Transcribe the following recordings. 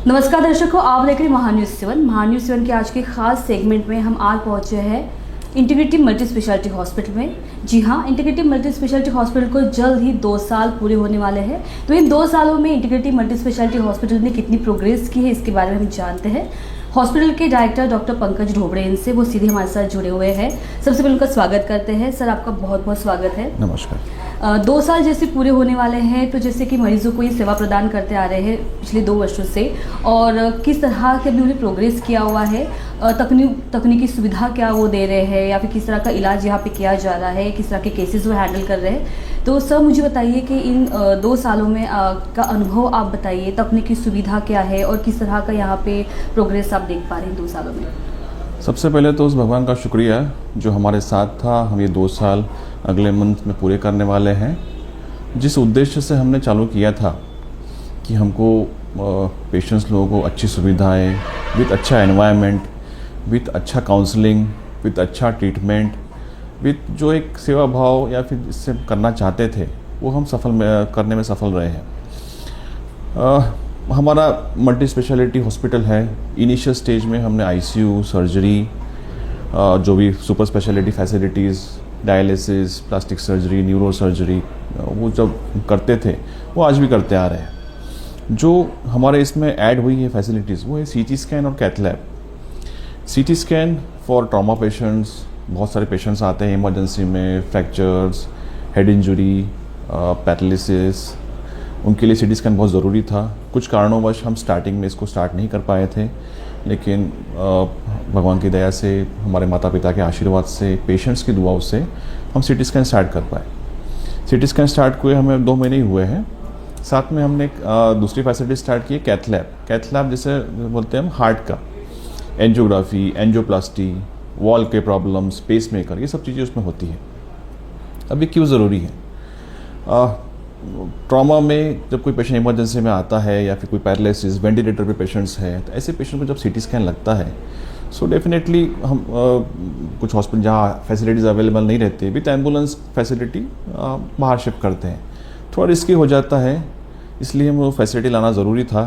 नमस्कार दर्शकों, आप देख रहे हैं महान्यूज़ 7 के आज के खास सेगमेंट में हम आज पहुंचे हैं इंटीग्रेटिव मल्टी स्पेशलिटी हॉस्पिटल में। जी हाँ, इंटीग्रेटिव मल्टी स्पेशलिटी हॉस्पिटल को जल्द ही 2 साल पूरे होने वाले हैं। तो इन 2 सालों में इंटीग्रेटिव मल्टी स्पेशलिटी हॉस्पिटल ने कितनी प्रोग्रेस की है, इसके बारे में हम जानते हैं। हॉस्पिटल के डायरेक्टर डॉक्टर पंकज ढोबड़े इनसे वो सीधे हमारे साथ जुड़े हुए हैं। सबसे पहले उनका स्वागत करते हैं। सर, आपका बहुत बहुत स्वागत है। नमस्कार। 2 साल जैसे पूरे होने वाले हैं, तो जैसे कि मरीजों को ये सेवा प्रदान करते आ रहे हैं पिछले 2 वर्षों से, और किस तरह के अभी उन्हें प्रोग्रेस किया हुआ है, तकनीकी सुविधा क्या वो दे रहे हैं, या फिर किस तरह का इलाज यहाँ पे किया जा रहा है, किस तरह के केसेस वो हैंडल कर रहे हैं। तो सर, मुझे बताइए कि इन 2 सालों में का अनुभव आप बताइए, तकनीकी सुविधा क्या है और किस तरह का यहाँ पे प्रोग्रेस आप देख पा रहे हैं 2 सालों में। सबसे पहले तो उस भगवान का शुक्रिया जो हमारे साथ था। हम ये 2 साल अगले मंथ में पूरे करने वाले हैं। जिस उद्देश्य से हमने चालू किया था कि हमको पेशेंट्स लोगों को अच्छी सुविधाएं विद अच्छा एनवायरनमेंट, विद अच्छा काउंसलिंग, विद अच्छा ट्रीटमेंट, विद जो एक सेवा भाव या फिर इससे करना चाहते थे, वो हम करने में सफल रहे हैं। हमारा मल्टी स्पेशलिटी हॉस्पिटल है। इनिशियल स्टेज में हमने आईसीयू, सर्जरी, जो भी super speciality facilities, dialysis, plastic surgery, neuro surgery, वो जब करते थे वो आज भी करते आ रहे हैं। जो हमारे इसमें ऐड हुई है फैसिलिटीज़, वो है सीटी स्कैन और cath lab. CT scan for trauma patients, बहुत सारे पेशेंट्स आते हैं इमरजेंसी में, फ्रैक्चर्स, हेड इंजरी, पैरालिसिस, उनके लिए सीटी स्कैन बहुत ज़रूरी था। कुछ कारणोंवश हम स्टार्टिंग में इसको स्टार्ट नहीं कर पाए थे, लेकिन भगवान की दया से, हमारे माता पिता के आशीर्वाद से, पेशेंट्स की दुआओं से हम सीटी स्कैन स्टार्ट कर पाए। सीटी स्कैन स्टार्ट हुए हमें 2 महीने ही हुए हैं। साथ में हमने दूसरी फैसिलिटी स्टार्ट की है, कैथ लैब। कैथ लैब जैसे बोलते हैं हम हार्ट का, एंजियोग्राफी, एंजियोप्लास्टी, वॉल के प्रॉब्लम्स, पेसमेकर, ये सब चीज़ें उसमें होती हैं। अब ये क्यों ज़रूरी है? ट्रॉमा में जब कोई पेशेंट इमरजेंसी में आता है या फिर कोई पैरालिसिस, वेंटिलेटर पे पेशेंट्स हैं, तो ऐसे पेशेंट को जब सीटी स्कैन लगता है, सो डेफिनेटली हम कुछ हॉस्पिटल जहाँ फैसिलिटीज़ अवेलेबल नहीं रहती, विथ एम्बुलेंस फैसिलिटी बाहर शिफ्ट करते हैं। थोड़ा रिस्की हो जाता है, इसलिए हम वो फैसिलिटी लाना ज़रूरी था।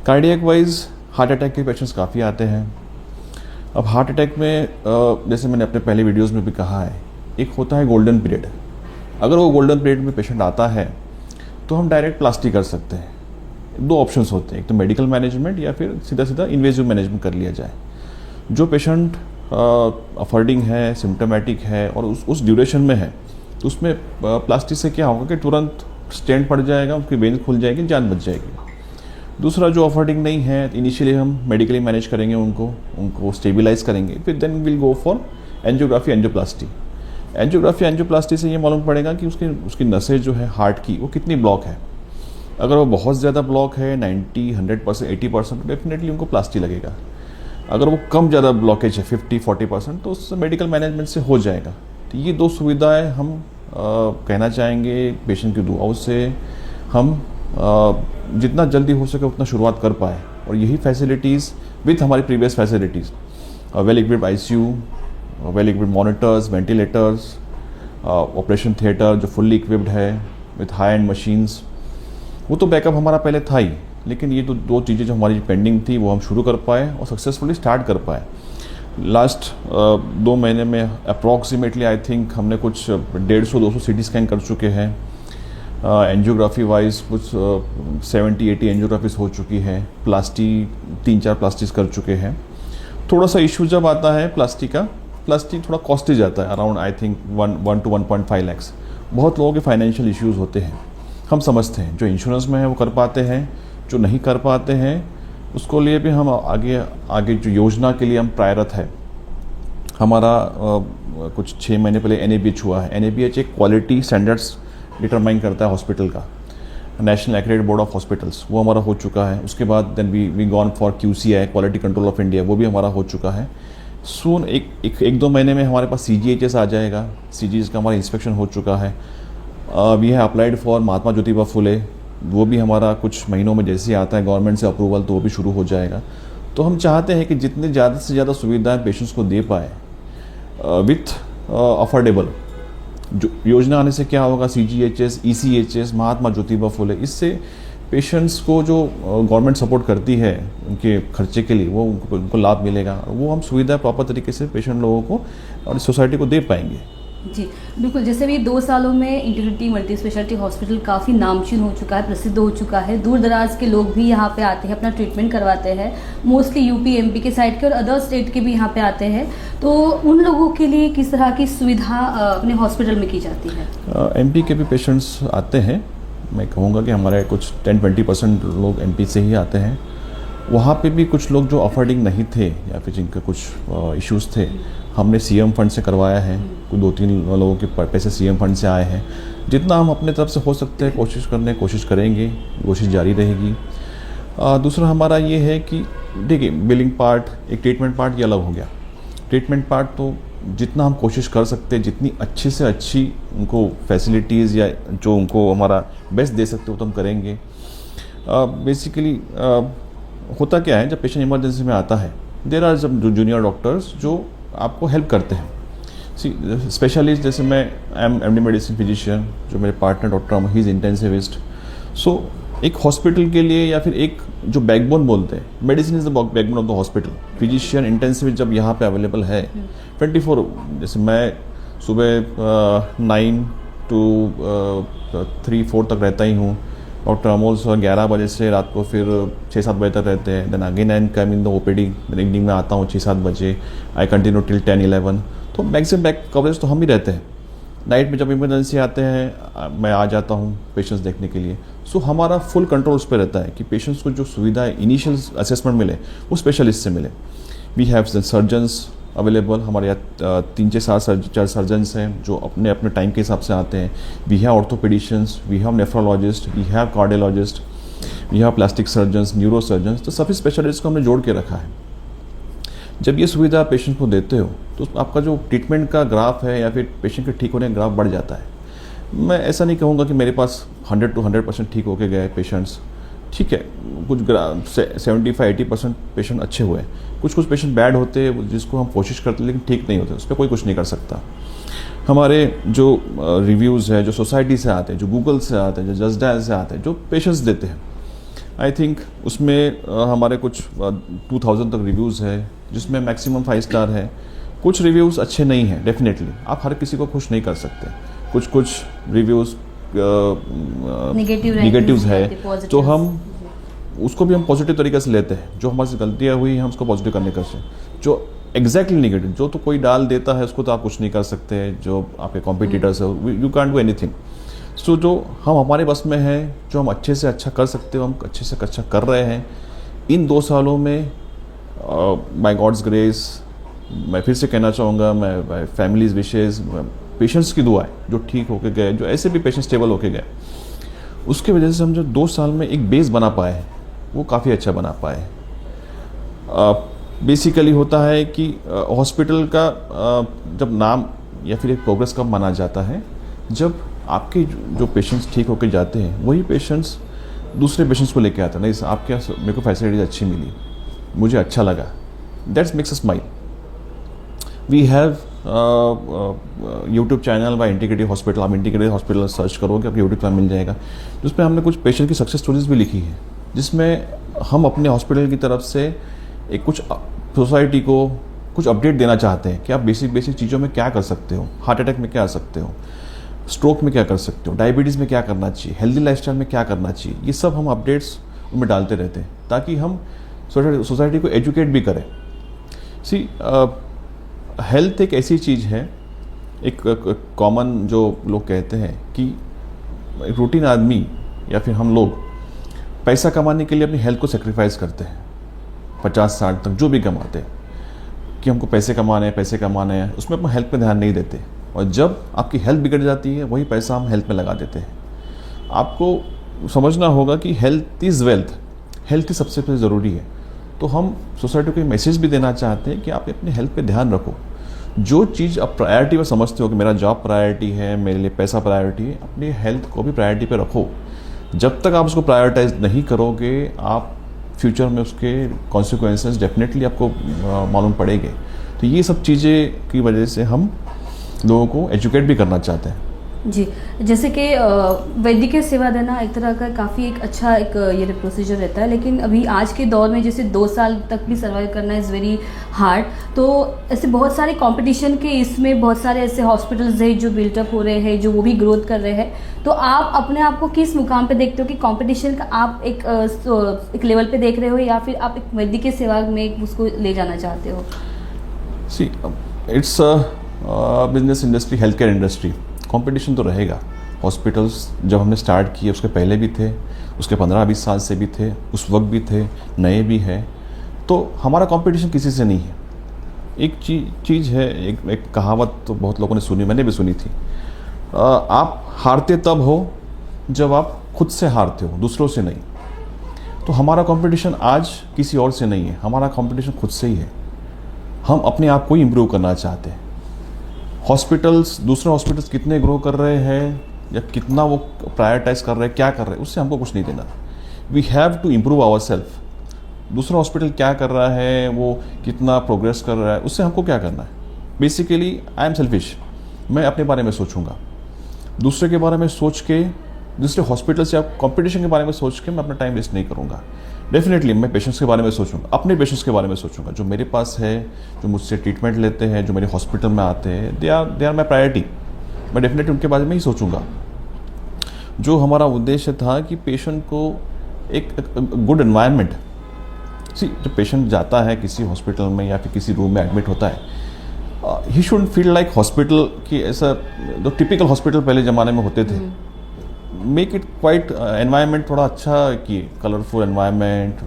कार्डियक वाइज हार्ट अटैक के पेशेंट्स काफ़ी आते हैं। अब हार्ट अटैक में जैसे मैंने अपने पहले वीडियोज़ में भी कहा है, एक होता है गोल्डन पीरियड। अगर वो गोल्डन पीरियड में पेशेंट आता है तो हम डायरेक्ट प्लास्टिक कर सकते हैं। 2 ऑप्शंस होते हैं, एक तो मेडिकल मैनेजमेंट या फिर सीधा सीधा इन्वेजिव मैनेजमेंट कर लिया जाए। जो पेशेंट अफोर्डिंग है, सिम्टोमेटिक है और उस ड्यूरेशन में है, तो उसमें प्लास्टिक से क्या होगा कि तुरंत स्टेंट पड़ जाएगा, उसकी वेन खुल जाएगी, जान बच जाएगी। दूसरा जो अफोर्डिंग नहीं है, इनिशियली हम मेडिकली मैनेज करेंगे, उनको स्टेबलाइज करेंगे, फिर then will go for angiography, angioplasty. Angiography, angioplasty से ये मालूम पड़ेगा कि उसकी नसें जो है हार्ट की, वो कितनी ब्लॉक है। अगर वो बहुत ज़्यादा ब्लॉक है, 90, 100%, 80%, तो डेफिनेटली उनको प्लास्टी लगेगा। अगर वो कम ज़्यादा ब्लॉकेज है, 50, 40%, तो उससे मेडिकल मैनेजमेंट से हो जाएगा। तो ये 2 सुविधाएं हम कहना चाहेंगे, पेशेंट की दुआओं से हम जितना जल्दी हो सके उतना शुरुआत कर पाए। और यही फैसिलिटीज़ विथ हमारी previous facilities, well equipped ICU, well equipped monitors, ventilators, operation theatre जो फुल्ली इक्विप्ड है विथ हाई एंड मशीन्स, वो तो बैकअप हमारा पहले था ही, लेकिन ये तो 2 चीज़ें जो हमारी पेंडिंग थी वो हम शुरू कर पाए और सक्सेसफुली स्टार्ट कर पाए। लास्ट 2 महीने में अप्रॉक्सीमेटली आई थिंक हमने कुछ 150-200 सीटी स्कैन कर चुके हैं। एंजियोग्राफी वाइज कुछ 70-80 एंजियोग्राफीज हो चुकी है। प्लास्टी 3-4 प्लास्टिक्स कर चुके हैं। थोड़ा सा इशू जब आता है प्लास्टिक थोड़ा कॉस्टली जाता है, around I think 1 to 1.5 lakhs। बहुत लोगों के फाइनेंशियल इश्यूज होते हैं, हम समझते हैं। जो इंश्योरेंस में है वो कर पाते हैं, जो नहीं कर पाते हैं उसको लिए भी हम आगे जो योजना के लिए हम प्रायरत है। हमारा कुछ 6 महीने पहले NABH हुआ है। NABH एक क्वालिटी स्टैंडर्ड्स डिटरमाइन करता है हॉस्पिटल का, national accredited board of hospitals, वो हमारा हो चुका है। उसके बाद then we gone for QCI, quality control of India, वो भी हमारा हो चुका है। सून एक 2 महीने में हमारे पास CGHS आ जाएगा। CGHS का हमारा इंस्पेक्शन हो चुका है। वी है अप्लाइड फॉर महात्मा ज्योतिबा फुले, वो भी हमारा कुछ महीनों में जैसे ही आता है गवर्नमेंट से अप्रूवल, तो वो भी शुरू हो जाएगा। तो हम चाहते हैं कि जितने ज़्यादा से ज़्यादा सुविधाएं पेशेंट्स को दे पाए विथ अफोर्डेबल। जो योजना आने से क्या होगा, CGHS, ECHS, महात्मा ज्योतिबा फुले, इससे पेशेंट्स को जो गवर्नमेंट सपोर्ट करती है उनके खर्चे के लिए, वो उनको लाभ मिलेगा, वो हम सुविधा प्रॉपर तरीके से पेशेंट लोगों को और सोसाइटी को दे पाएंगे। जी बिल्कुल, जैसे भी 2 सालों में इंटीग्रिटी मल्टी स्पेशलिटी हॉस्पिटल काफ़ी नामचीन हो चुका है, प्रसिद्ध हो चुका है, दूर दराज के लोग भी यहाँ पे आते हैं, अपना ट्रीटमेंट करवाते हैं, मोस्टली यूपी एमपी के साइड के और अदर स्टेट के भी यहाँ पे आते हैं। तो उन लोगों के लिए किस तरह की सुविधा अपने हॉस्पिटल में की जाती है? एमपी के भी पेशेंट्स आते हैं, मैं कहूँगा कि हमारे कुछ 10-20% लोग एमपी से ही आते हैं। वहाँ पे भी कुछ लोग जो अफोर्डिंग नहीं थे या फिर जिनके कुछ इश्यूज थे, हमने सीएम फंड से करवाया है, कुछ 2-3 लोगों के पैसे सीएम फंड से आए हैं। जितना हम अपने तरफ से हो सकते हैं कोशिश करेंगे, कोशिश जारी रहेगी। दूसरा हमारा ये है कि देखिए, बिलिंग पार्ट, एक ट्रीटमेंट पार्ट, ये अलग हो गया। ट्रीटमेंट पार्ट तो जितना हम कोशिश कर सकते हैं, जितनी अच्छी से अच्छी उनको फैसिलिटीज़ या जो उनको हमारा बेस्ट दे सकते हो तो हम करेंगे। बेसिकली होता क्या है, जब पेशेंट इमरजेंसी में आता है, देयर आर जब जूनियर डॉक्टर्स जो आपको हेल्प करते हैं। स्पेशलिस्ट जैसे मैं एमडी मेडिसिन फिजिशियन, जो मेरे partner doctor he is intensivist. So एक हॉस्पिटल के लिए या फिर एक जो बैकबोन बोलते हैं, medicine is the backbone of the hospital. Physician intensivist जब यहाँ पे अवेलेबल है 24, जैसे मैं सुबह 9 to 3-4 तक रहता ही हूँ। डॉक्टर अमोल सर 11 बजे से रात को फिर 6-7 बजे तक रहते हैं। Then again and come in the OPD, evening में आता हूँ 6-7 बजे, आई कंटिन्यू टिल 10-11। तो मैक्सिमम बैक कवरेज तो हम ही रहते हैं। नाइट में जब इमरजेंसी आते हैं मैं आ जाता हूँ पेशेंट्स देखने के लिए। सो हमारा फुल कंट्रोल उस पर रहता है कि पेशेंट्स को जो सुविधाएं इनिशियल असेसमेंट मिले वो स्पेशलिस्ट से मिले। वी हैव सर्जन्स अवेलेबल, हमारे यहाँ 3-4 सर्जन्स हैं जो अपने अपने टाइम के हिसाब से आते हैं। We have orthopaedicians, we have nephrologist, we have cardiologist, we have plastic surgeons, neuro surgeons. तो सभी स्पेशलिस्ट को हमने जोड़ के रखा है। जब ये सुविधा पेशेंट को देते हो तो आपका जो ट्रीटमेंट का ग्राफ है या फिर पेशेंट के ठीक होने का ग्राफ बढ़ जाता है। मैं ऐसा नहीं कहूँगा कि मेरे पास 100% ठीक होके गए पेशेंट्स, ठीक है, कुछ 75-80% पेशेंट अच्छे हुए, कुछ पेशेंट बैड होते हैं जिसको हम कोशिश करते लेकिन ठीक नहीं होते, उस पर कोई कुछ नहीं कर सकता। हमारे जो रिव्यूज़ है, जो सोसाइटी से आते हैं, जो गूगल से आते हैं, जो जस्ट डायल से आते हैं, जो पेशेंट्स देते हैं, आई थिंक उसमें हमारे कुछ 2000 तक रिव्यूज़ है, जिसमें मैक्सिमम 5 स्टार है। कुछ रिव्यूज़ अच्छे नहीं हैं, डेफिनेटली आप हर किसी को खुश नहीं कर सकते। कुछ रिव्यूज़ निगेटिव्स है, तो हम उसको भी हम पॉजिटिव तरीके से लेते हैं। जो हमारे से गलतियाँ हुई हैं हम उसको पॉजिटिव करने का से, जो एग्जैक्टली नेगेटिव, जो तो कोई डाल देता है उसको तो आप कुछ नहीं कर सकते, जो आपके कॉम्पिटिटर्स है, यू कांट डू एनीथिंग। सो जो हम हमारे बस में है, जो हम अच्छे से अच्छा कर सकते हो, हम अच्छे से अच्छा कर रहे हैं। इन 2 सालों में बाय गॉड्स ग्रेस, मैं फिर से कहना चाहूँगा, मैं फैमिलीज विशेज़, पेशेंट्स की दुआएं जो ठीक होके गए, जो ऐसे भी पेशेंट स्टेबल होके गए, उसके वजह से हम जो 2 साल में एक बेस बना पाए वो काफ़ी अच्छा बना पाए। बेसिकली होता है कि हॉस्पिटल का जब नाम या फिर एक प्रोग्रेस कब माना जाता है, जब आपके जो पेशेंट्स ठीक होके जाते हैं वही पेशेंट्स दूसरे पेशेंट्स को लेके आते हैं। नहीं आपके मेरे को फैसिलिटीज अच्छी मिली, मुझे अच्छा लगा, that's makes a smile. We have YouTube channel by integrative hospital, आप इंटीग्रेटिव हॉस्पिटल सर्च करोगे आपको यूट्यूब पर मिल जाएगा, जिसमें हमने कुछ पेशेंट की सक्सेस स्टोरीज भी लिखी है, जिसमें हम अपने हॉस्पिटल की तरफ से एक कुछ सोसाइटी को कुछ अपडेट देना चाहते हैं कि आप बेसिक चीज़ों में क्या कर सकते हो, हार्ट अटैक में क्या कर सकते हो, स्ट्रोक में क्या कर सकते हो, डायबिटीज़ में क्या करना चाहिए, हेल्दी लाइफस्टाइल में क्या करना चाहिए। ये सब हम अपडेट्स उनमें डालते रहते हैं ताकि हम सोसाइटी को एजुकेट भी करें। हेल्थ एक ऐसी चीज़ है, एक कॉमन जो लोग कहते हैं कि रूटीन आदमी या फिर हम लोग पैसा कमाने के लिए अपनी हेल्थ को सेक्रीफाइस करते हैं, 50-60 तक जो भी कमाते हैं कि हमको पैसे कमाने हैं, उसमें अपना हेल्थ पे ध्यान नहीं देते। और जब आपकी हेल्थ बिगड़ जाती है वही पैसा हम हेल्थ में लगा देते हैं। आपको समझना होगा कि हेल्थ इज़ वेल्थ, हेल्थ ही सबसे पहले ज़रूरी है। तो हम सोसाइटी को मैसेज भी देना चाहते हैं कि आप अपने हेल्थ पे ध्यान रखो। जो चीज़ आप प्रायोरिटी में समझते हो कि मेरा जॉब प्रायोरिटी है, मेरे लिए पैसा प्रायोरिटी है, अपनी हेल्थ को भी प्रायोरिटी पे रखो। जब तक आप उसको प्रायोरिटाइज नहीं करोगे, आप फ्यूचर में उसके कॉन्सिक्वेंसेस डेफिनेटली आपको मालूम पड़ेंगे। तो ये सब चीज़ें की वजह से हम लोगों को एजुकेट भी करना चाहते हैं। जी, जैसे कि वैद्यकीय सेवा देना एक तरह का काफ़ी एक अच्छा एक ये प्रोसीजर रहता है, लेकिन अभी आज के दौर में जैसे 2 साल तक भी सर्वाइव करना इज़ वेरी हार्ड। तो ऐसे बहुत सारे कंपटीशन के इसमें बहुत सारे ऐसे हॉस्पिटल्स हैं जो बिल्टअप हो रहे हैं, जो वो भी ग्रोथ कर रहे हैं। तो आप अपने आप को किस मुकाम पे देखते हो कि कंपटीशन का आप एक लेवल पे देख रहे हो, या फिर आप एक वैद्यकीय सेवा में उसको ले जाना चाहते हो? See, it's business industry, health care industry, competition तो रहेगा। हॉस्पिटल्स जब हमने स्टार्ट किए उसके पहले भी थे, उसके 15-20 साल से भी थे, उस वक्त भी थे, नए भी हैं। तो हमारा कंपटीशन किसी से नहीं है। एक चीज़ है, एक कहावत तो बहुत लोगों ने सुनी, मैंने भी सुनी थी, आप हारते तब हो जब आप खुद से हारते हो, दूसरों से नहीं। तो हमारा कंपटीशन आज किसी और से नहीं है, हमारा कंपटीशन खुद से ही है। हम अपने आप को ही इम्प्रूव करना चाहते हैं। हॉस्पिटल्स, दूसरे हॉस्पिटल्स कितने ग्रो कर रहे हैं या कितना वो प्रायोरिटाइज कर रहे हैं, क्या कर रहे हैं, उससे हमको कुछ नहीं देना। We have to improve our self. दूसरा हॉस्पिटल क्या कर रहा है, वो कितना प्रोग्रेस कर रहा है, उससे हमको क्या करना है। बेसिकली आई एम सेल्फिश, मैं अपने बारे में सोचूंगा। दूसरे के बारे में सोच के, दूसरे हॉस्पिटल्स या कॉम्पिटिशन के बारे में सोच के मैं अपना टाइम वेस्ट नहीं करूँगा। डेफिनेटली मैं पेशेंट्स के बारे में सोचूंगा, अपने पेशेंट्स के बारे में सोचूंगा, जो मेरे पास है, जो मुझसे ट्रीटमेंट लेते हैं, जो मेरे हॉस्पिटल में आते हैं, दे आर माई प्रायोरिटी। मैं डेफिनेटली उनके बारे में ही सोचूंगा। जो हमारा उद्देश्य था कि पेशेंट को एक गुड एनवायरनमेंट, जब पेशेंट जाता है किसी हॉस्पिटल में या फिर किसी रूम में एडमिट होता है, he should feel like hospital की, ऐसा जो टिपिकल हॉस्पिटल पहले ज़माने में होते थे। मेक इट क्वाइट एनवायरनमेंट थोड़ा अच्छा किए, कलरफुल एनवायरनमेंट,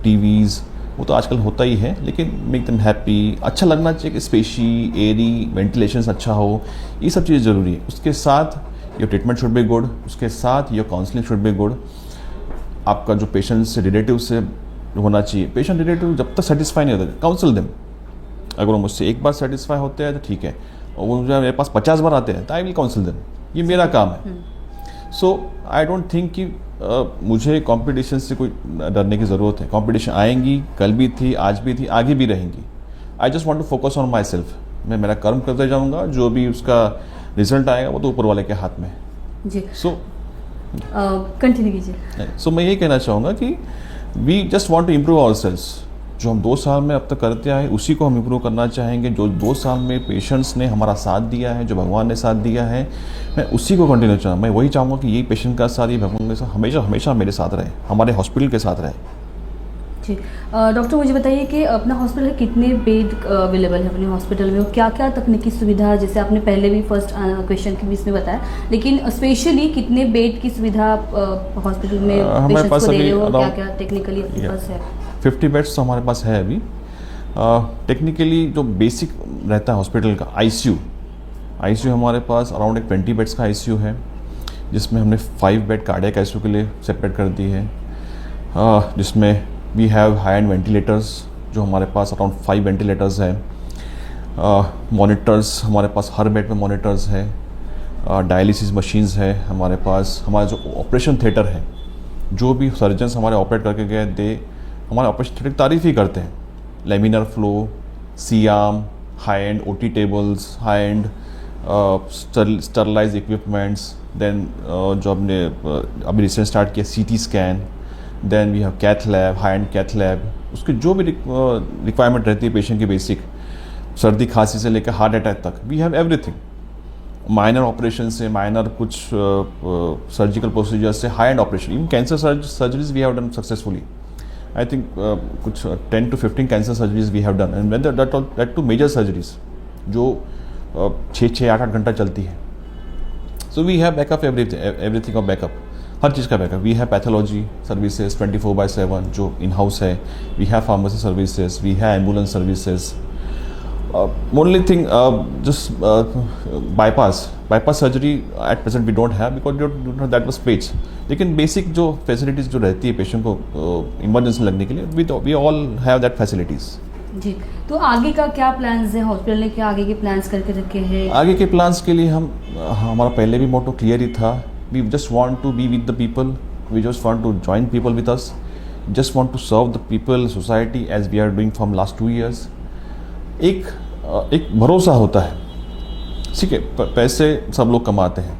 टीवीज़, वो तो आजकल होता ही है, लेकिन मेक देम हैप्पी, अच्छा लगना चाहिए, स्पेशी, एरी, वेंटिलेशन अच्छा हो, ये सब चीज़ ज़रूरी है। उसके साथ your treatment should be good, उसके साथ your counselling should be good. आपका जो पेशेंट से, रिलेटिव से होना चाहिए। पेशेंट रिलेटिव जब तक सेटिस्फाई नहीं होते, काउंसिल देम। अगर वो मुझसे एक बार सेटिस्फाई होते हैं तो ठीक है, और वो मेरे पास 50 बार आते हैं तो आई विल काउंसिल देम, ये मेरा काम है। सो आई डोंट थिंक कि मुझे कंपटीशन से कोई डरने की ज़रूरत है। कंपटीशन आएंगी, कल भी थी, आज भी थी, आगे भी रहेंगी। I just want to focus on my self. मैं मेरा कर्म करते जाऊंगा, जो भी उसका रिजल्ट आएगा वो तो ऊपर वाले के हाथ में है। जी, सो कंटिन्यू कीजिए। सो मैं यही कहना चाहूँगा कि we just want to improve our selves. जो हम 2 साल में अब तक करते आए, उसी को हम इम्प्रूव करना चाहेंगे। जो 2 साल में पेशेंट्स ने हमारा साथ दिया है, जो भगवान ने साथ दिया है, मैं उसी को कंटिन्यू चाहूँगा। मैं वही चाहूँगा कि यही पेशेंट का साथ, ये भगवान के साथ हमेशा हमेशा मेरे साथ रहे, हमारे हॉस्पिटल के साथ रहे। जी, डॉक्टर मुझे बताइए कि अपना हॉस्पिटल कितने बेड अवेलेबल है अपने हॉस्पिटल में, और क्या क्या तकनीकी सुविधा, जैसे आपने पहले भी फर्स्ट क्वेश्चन के बीच में बताया, लेकिन स्पेशली कितने बेड की सुविधा आप हॉस्पिटल में पेशेंट्स को दे रहे हो, क्या क्या टेक्निकली अपने पास है? 50 बेड्स तो हमारे पास है अभी। टेक्निकली जो बेसिक रहता है हॉस्पिटल का, आईसीयू हमारे पास अराउंड एक 20 बेड्स का आईसीयू है, जिसमें हमने 5 बेड कार्डियक आईसीयू के लिए सेपरेट कर दी है, जिसमें we have high end ventilators, जो हमारे पास अराउंड 5 वेंटिलेटर्स है। मॉनिटर्स हमारे पास, हर बेड में मॉनिटर्स है। डायलिसिस मशीन्स है हमारे पास। हमारा जो ऑपरेशन थिएटर है, जो भी सर्जन्स हमारे ऑपरेट करके गए, दे हमारे ऑपरेशन थिएटर की तारीफ़ ही करते हैं। Laminar flow, C arm, high end OT tables, high end sterilise equipments, then जो हमने अभी रिसेंट स्टार्ट किया CT scan, then we have cath lab, high end cath lab. उसकी जो भी रिक्वायरमेंट रहती है पेशेंट की, बेसिक सर्दी खांसी से लेकर हार्ट अटैक तक, we have everything. Minor operation से माइनर कुछ सर्जिकल प्रोसीजर से high end operation, even cancer surgeries we have done successfully. I think कुछ 10 to 15 cancer surgeries we have done, and that too major surgeries जो 6-8 घंटा चलती है। So we have backup, everything of backup, हर चीज़ का backup. We have pathology services 24/7 जो in house है। We have pharmacy services, we have ambulance services. Only thing just bypass surgery at present we don't have, because that was space. लेकिन basic जो facilities जो रहती है patient को emergency लगने के लिए, we all have that facilities. जी, तो आगे का क्या प्लान्स है हॉस्पिटल ने, क्या आगे के प्लान्स करके रखे हैं? आगे के प्लान्स के लिए हमारा पहले भी मोटो क्लियर ही था। We just want to be with the people. We just want to join people with us. Just want to serve the people, society as we are doing from last 2 years. एक भरोसा होता है ठीक है, पैसे सब लोग कमाते हैं,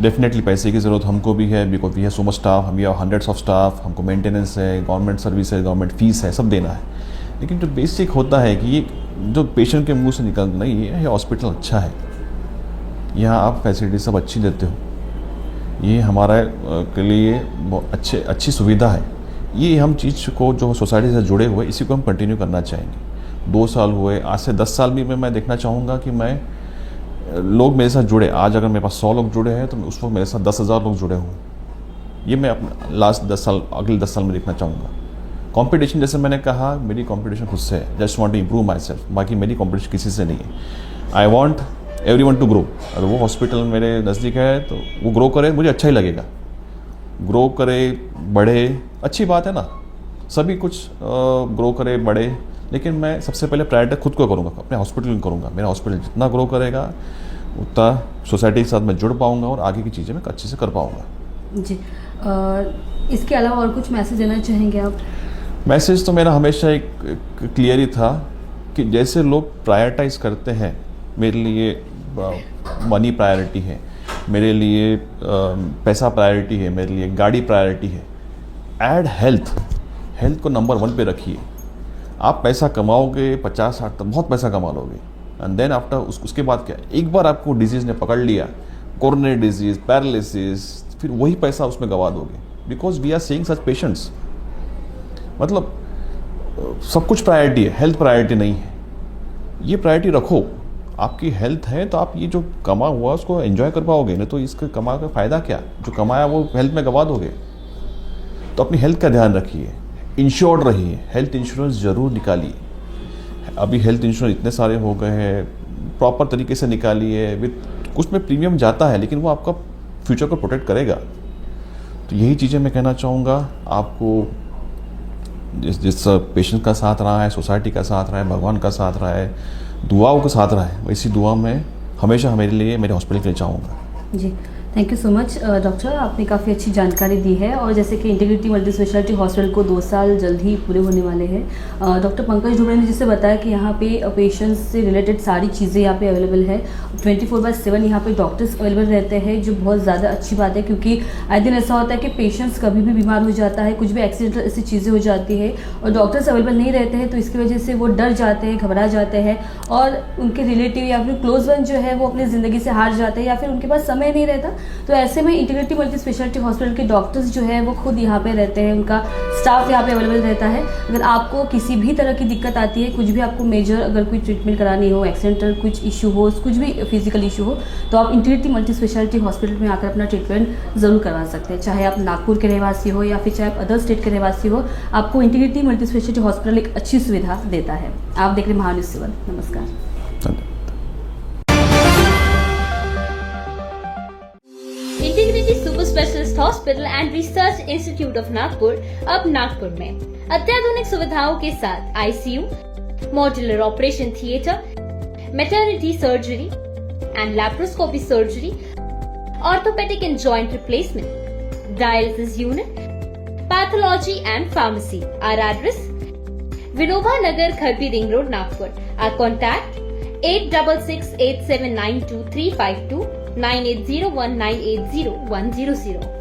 डेफिनेटली पैसे की ज़रूरत हमको भी है, because we have so much staff, हम हैव हंड्रेड्स ऑफ स्टाफ, हमको मेंटेनेंस है, गवर्नमेंट सर्विस है, गवर्नमेंट फीस है, सब देना है। लेकिन जो बेसिक होता है कि ये जो पेशेंट के मुंह से निकलना, ये हॉस्पिटल अच्छा है, यहाँ आप फैसिलिटी सब अच्छी देते हो, ये हमारा के लिए बहुत अच्छी सुविधा है। ये हम चीज़ को जो सोसाइटी से जुड़े हुए, इसी को हम कंटिन्यू करना चाहेंगे। 2 साल हुए, आज से 10 साल भी मैं देखना चाहूँगा कि लोग मेरे साथ जुड़े। आज अगर मेरे पास 100 लोग जुड़े हैं तो उस वक्त मेरे साथ 10,000 लोग जुड़े हों। ये मैं अपने लास्ट 10 साल, अगले 10 साल में देखना चाहूँगा। कंपटीशन, जैसे मैंने कहा, मेरी कंपटीशन खुद से है, just want to improve my self, बाकी मेरी कंपटीशन किसी से नहीं है। I want everyone to grow. अगर वो हॉस्पिटल मेरे नज़दीक है तो वो ग्रो करे, मुझे अच्छा ही लगेगा। ग्रो करे, बढ़े, अच्छी बात है ना, सभी कुछ ग्रो करे, बढ़े, लेकिन मैं सबसे पहले प्रायोरिटी खुद को करूँगा, अपने हॉस्पिटल में करूँगा। मेरा हॉस्पिटल जितना ग्रो करेगा उतना सोसाइटी के साथ मैं जुड़ पाऊँगा और आगे की चीज़ें मैं अच्छे से कर पाऊँगा। जी, इसके अलावा और कुछ मैसेज देना चाहेंगे आप? मैसेज तो मेरा हमेशा एक क्लियर ही था कि जैसे लोग प्रायोरिटाइज करते हैं, मेरे लिए मनी प्रायोरिटी है, मेरे लिए पैसा प्रायोरिटी है, मेरे लिए गाड़ी प्रायोरिटी है। ऐड हेल्थ को नंबर 1 पे रखिए। आप पैसा कमाओगे 50-60 तक बहुत पैसा कमा लोगे, एंड देन आफ्टर उसके बाद क्या, एक बार आपको डिजीज़ ने पकड़ लिया, कोरोनरी डिजीज़, पैरालिसिस, फिर वही पैसा उसमें गवा दोगे, because we are seeing such patients. मतलब सब कुछ प्रायोरिटी है, हेल्थ प्रायोरिटी नहीं है। ये प्रायोरिटी रखो, आपकी हेल्थ है तो आप ये जो कमा हुआ उसको एंजॉय कर पाओगे, नहीं तो इसका कमा का फ़ायदा क्या, जो कमाया वो हेल्थ में गवा दोगे। तो अपनी हेल्थ का ध्यान रखिए, इंश्योर्ड रहिए, हेल्थ इंश्योरेंस ज़रूर निकालिए। अभी हेल्थ इंश्योरेंस इतने सारे हो गए हैं, प्रॉपर तरीके से निकालिए। विद कुछ में प्रीमियम जाता है, लेकिन वो आपका फ्यूचर को प्रोटेक्ट करेगा। तो यही चीज़ें मैं कहना चाहूँगा आपको। जिस पेशेंट का साथ रहा है, सोसाइटी का साथ रहा है, भगवान का साथ रहा है, दुआओं का साथ रहा है, वैसी दुआ मैं हमेशा मेरे लिए, मेरे हॉस्पिटल के लिए चाहूँगा। जी, thank you so much doctor, आपने काफ़ी अच्छी जानकारी दी है। और जैसे कि इंटीग्रिटी मल्टी स्पेशलिटी हॉस्पिटल को 2 साल जल्द ही पूरे होने वाले हैं। डॉक्टर पंकज ढुबरे ने जिससे बताया कि यहाँ पे पेशेंट्स से रिलेटेड सारी चीज़ें यहाँ पे अवेलेबल है, 24/7 यहाँ पे डॉक्टर्स अवेलेबल रहते हैं, जो बहुत ज़्यादा अच्छी बात है। क्योंकि आए दिन ऐसा होता है कि पेशेंट्स कभी भी बीमार हो जाता है, कुछ भी एक्सीडेंटल ऐसी चीज़ें हो जाती है और डॉक्टर्स अवेलेबल नहीं रहते हैं, तो इसकी वजह से वो डर जाते हैं, घबरा जाते हैं और उनके रिलेटिव या फिर क्लोज वन जो है वो अपनी ज़िंदगी से हार जाते हैं या फिर उनके पास समय नहीं रहता। तो ऐसे में इंटीग्रिटी मल्टी स्पेशलिटी हॉस्पिटल के डॉक्टर्स जो है वो खुद यहाँ पे रहते हैं, उनका स्टाफ यहाँ पे अवेलेबल रहता है। अगर आपको किसी भी तरह की दिक्कत आती है, कुछ भी आपको मेजर अगर कोई ट्रीटमेंट करानी हो, एक्सीडेंटल कुछ इशू हो, कुछ भी फिजिकल इशू हो, तो आप इंटीग्रिटी मल्टी स्पेशलिटी हॉस्पिटल में आकर अपना ट्रीटमेंट ज़रूर करवा सकते हैं। चाहे आप नागपुर के रहवासी हो या फिर चाहे आप अदर स्टेट के रहवासी हो, आपको इंटीग्रिटी मल्टी स्पेशलिटी हॉस्पिटल एक अच्छी सुविधा देता है। आप देख रहे हैं महान्यूज़ 7। नमस्कार। Integrity super specialist hospital and research institute of Nagpur अब नागपुर में अत्याधुनिक सुविधाओं के साथ ICU, modular operation theatre, maternity surgery and laparoscopy surgery, orthopaedic and joint replacement, dialysis unit, pathology and pharmacy. Our address: Vinova Nagar, Kharbi Ring Road, Nagpur. Our contact: 8668792352, 9801980100.